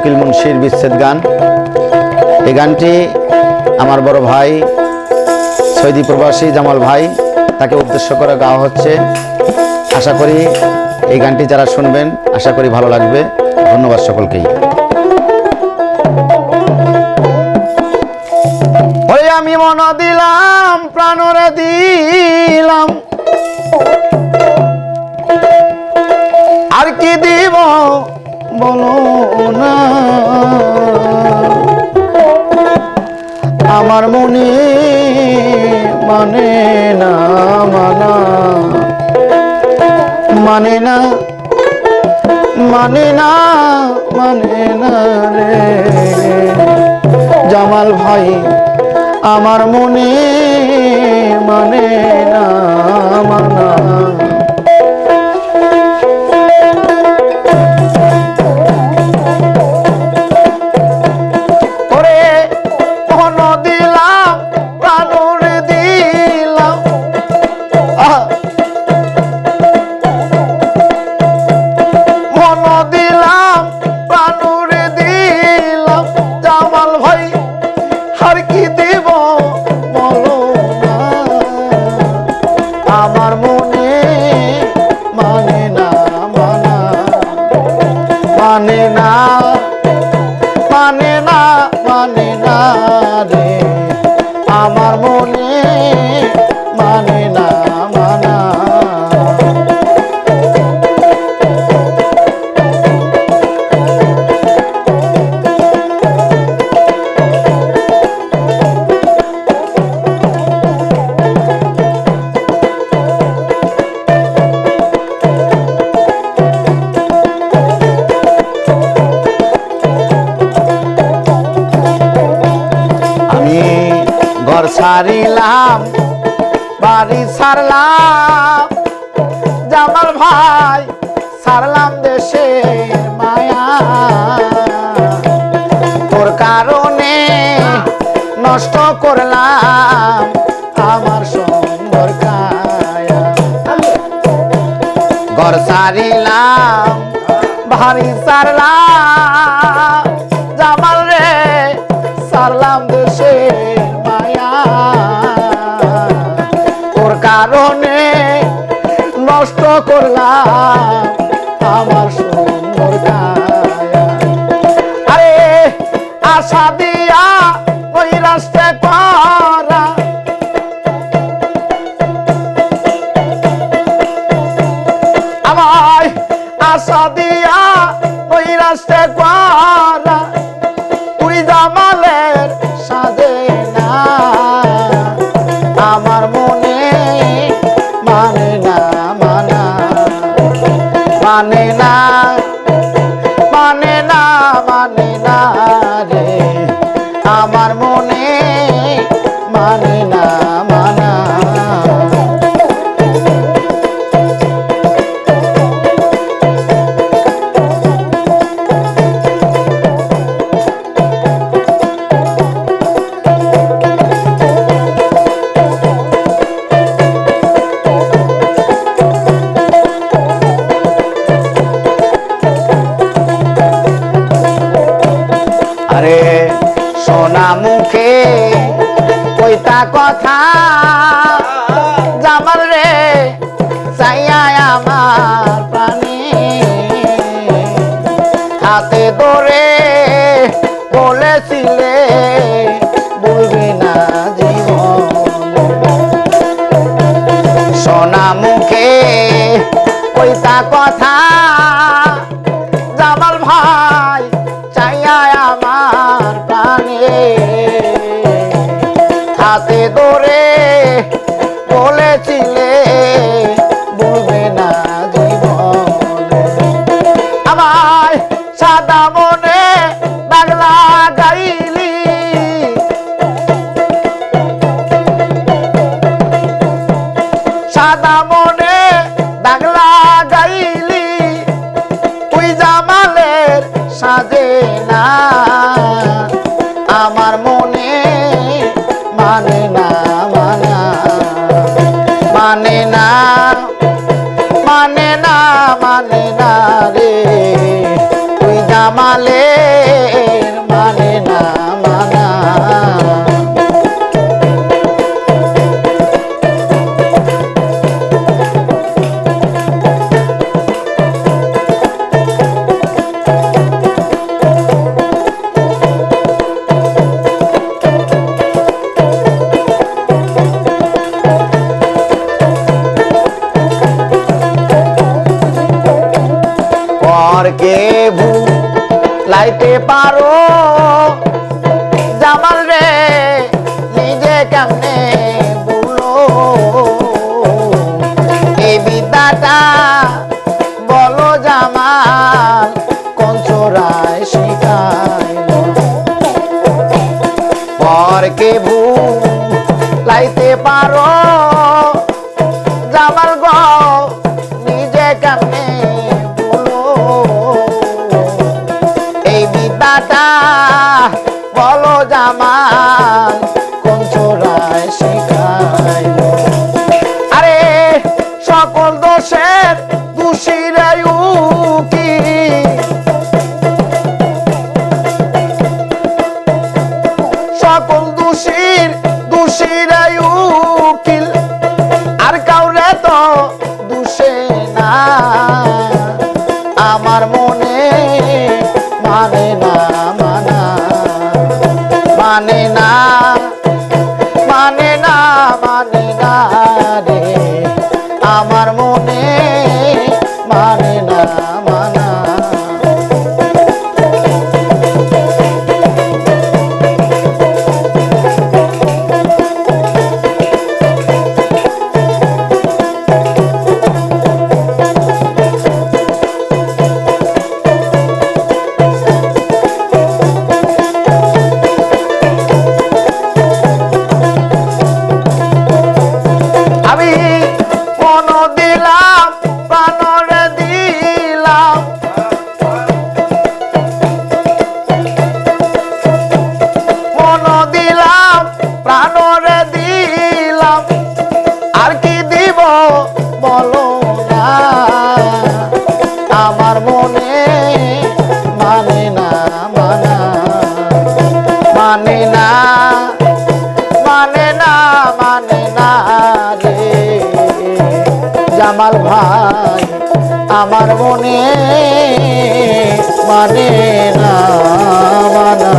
উকিল মুন্সির বিচ্ছেদ গান। এই গানটি আমার বড় ভাই সৌদি প্রবাসী জামাল ভাই তাকে উদ্দেশ্য করে গাওয়া হচ্ছে। আশা করি এই গানটি যারা শুনবেন আশা করি ভালো লাগবে। ধন্যবাদ সকলকেই। ওই আমি মন দিলাম প্রাণরে দিলাম, আর কি দিব বলো না, আমার মনে মানে না মানা, মানে না মানে না মানে না রে জামাল ভাই, আমার মনে মানে না মানা। আমার মনে মানে না মানা, মানে না মানে না মানে না রে আমার মনে মানে না মানা। ঘর ছাড়িলাম বাড়ি ছাড়লাম জামাল ভাই, ছাড়লাম দেশের মায়া, তোর কারণে নষ্ট করলাম আমার সুন্দর কায়া। ঘর ছাড়িলাম বাড়ি ছাড়লাম জামাল রে, ছাড়লাম দেশের তোর কারণে নষ্ট করলাম আমার সুন্দর কায়া। আরে আশা দিয়া ওই রাস্তা করা, আমায় আশা দিয়া ওই রাস্তা করা, তুই জামালের সাজে না আমার মনে মানে না মানা, মানে না মানে না মানে না রে আমার মনে মানে না মানা। আরে সোনা মুখে কইতা কথা জামাল রে, চাইয়া আমার প্রাণে হাতে ধরে বলেছিলে বলবি না জীবন। সোনা মুখে কইতা কথা জামাল ভাই, চাইয়া আমার প্রাণে হাতে ধরে বলেছিলে বলবে না জীবন। আমায় সাদা মনে দাগ লাগাইলি, সাদা মনে দাগ লাগাইলি, তুই জামালের সাজে না আমার মনে মানে না মানা, মানে না মানে না মানে না রে তুই জামালের লাইতে পারো জামাল রে নিজে কেমনে বলো এই বিদ্যাটা বলো জামাল কোন চোরায় শিখাইলো পরকে লাইতে পারো জামাল গো নিজে কেমনে বলো এই বিদ্যাটা বলো জামাল কোন চোরায় শিখাইলো আরে সকল দোষের দোষীরাই কি সকল দোষীরাই উকিল আর কাউরে তো দোষে না আমার মনে মানে না মানে না মানে না মানে না রে আমার মনে মানে না মানা বলো না আমার মনে মানে না মানে না মানে না মানে না রে জামাল ভাই আমার মনে মানে না মানা